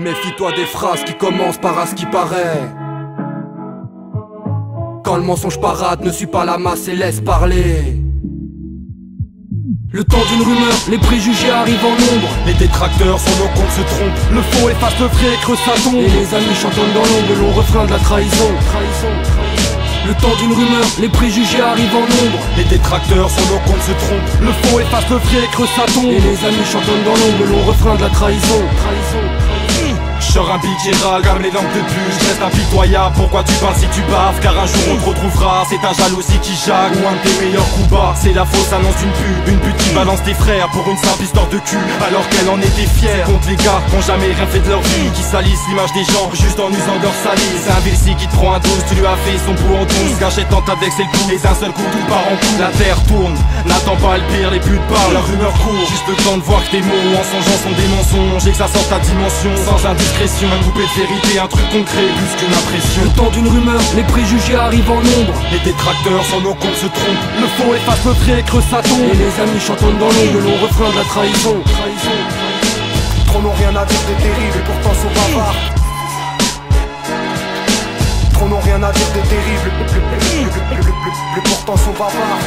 Méfie-toi des phrases qui commencent par à ce qui paraît. Quand le mensonge parade, ne suis pas la masse et laisse parler. Le temps d'une rumeur, les préjugés arrivent en nombre. Les détracteurs sur nos comptes se trompent. Le faux efface le vrai, creuse sa tombe. Et les amis chantonnent dans l'ombre le long refrain de la trahison. Le temps d'une rumeur, les préjugés arrivent en nombre. Les détracteurs sur nos comptes se trompent. Le faux efface le vrai, creuse sa tombe. Et les amis chantonnent dans l'ombre le long refrain de la trahison. Je sors un big Gérald, comme les langues de bûche, je reste impitoyable. Pourquoi tu parles si tu baves? Car un jour on te retrouvera. C'est ta jalousie qui jague ou un de tes meilleurs coups bas. C'est la fausse annonce d'une pute, une pute qui balance tes frères pour une simple histoire de cul, alors qu'elle en était fière. Contre les gars qui ont jamais rien fait de leur vie, qui salissent l'image des gens juste en usant de leur salive. C'est un Vilsi qui te prend un 12, tu lui as fait son bout en 12. Gâchette en ta vexé le coup, et d'un seul coup tout part en coup. La terre tourne, n'attends pas le pire, les putes parlent, la rumeur court. Juste le temps de voir que tes mots en songeant sont des mensonges, et que ça sort ta dimension sans indiscrétion. Un coupé de vérité, un truc concret plus qu'une impression. Le temps d'une rumeur, les préjugés arrivent en nombre. Les détracteurs sur nos comptes se trompent. Le faux efface le vrai, creuse sa tombe. Et les amis chantonnent dans l'ombre le long refrain de la trahison. Trop n'ont rien à dire de terrible et pourtant sont bavards. Trop n'ont rien à dire de terrible et pourtant sont bavards.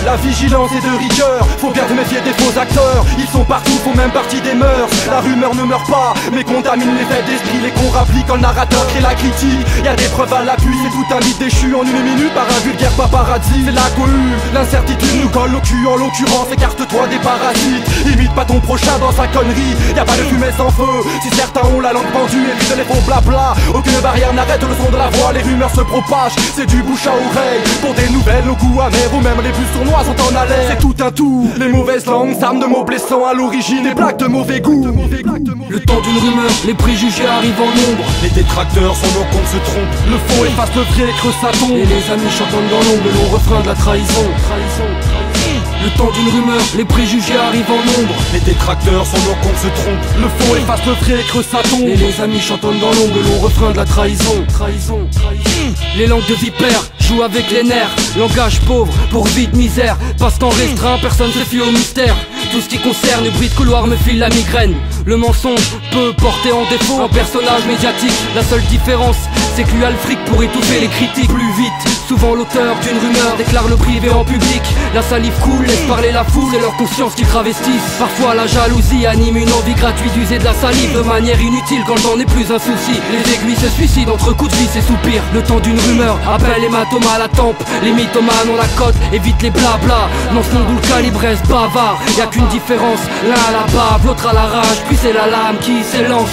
La vigilance est de rigueur, faut bien te méfier des faux acteurs. Ils sont partout, font même partie des mœurs. La rumeur ne meurt pas, mais contamine les faits d'esprit. Les cons rappliquent quand le narrateur crée la critique. Y'a des preuves à l'appui, c'est tout un mythe déchu en une minute par un vulgaire paparazzi. C'est la cohue, l'incertitude nous colle au cul. En l'occurrence, écarte-toi des parasites. Imite pas ton prochain dans sa connerie. Y'a pas de fumée sans feu, si certains ont la langue pendue. Évite les faux blabla, aucune barrière n'arrête le son de la voix. Les rumeurs se propagent, c'est du bouche à oreille. Pour des nouvelles au goût amer ou même les plus sournois sont en alerte. C'est tout un tout. Les mauvaises langues s'arment de mots blessants à l'origine. Des plaques de mauvais goût. Le temps d'une rumeur, les préjugés arrivent en nombre. Les détracteurs sur nos comptes se trompent. Le faux efface le vrai, creuse sa tombe. Et les amis chantonnent dans l'ombre le long refrain de la trahison. Le temps d'une rumeur, les préjugés arrivent en nombre. Les détracteurs sur nos comptes se trompent. Le faux efface le vrai, creuse sa tombe. Et les amis chantonnent dans l'ombre le long refrain de la trahison. Les langues de vipère jouent avec les nerfs. Langage pauvre pour vie de misère. Passe-temps restreint, personne se fie au mystère. Tout ce qui concerne le bruit de couloir me file la migraine. Le mensonge peut porter en défaut un personnage médiatique. La seule différence, c'est que lui a le fric pour étouffer les critiques. Plus vite, souvent l'auteur d'une rumeur déclare le privé en public. La salive coule, laisse parler la foule, c'est leur conscience qu'ils travestissent. Parfois la jalousie anime une envie gratuite d'user de la salive de manière inutile quand le temps n'est plus un souci. Les aiguilles se suicident entre coups de vis et soupirs. Le temps d'une rumeur appelle l'hématome à la tempe. Les mythomanes ont la cote, évite les blabla. Dans ce monde où le calibre reste bavard, y'a qu'une différence, l'un à la bave, l'autre à la rage, puis c'est la lame qui s'élance.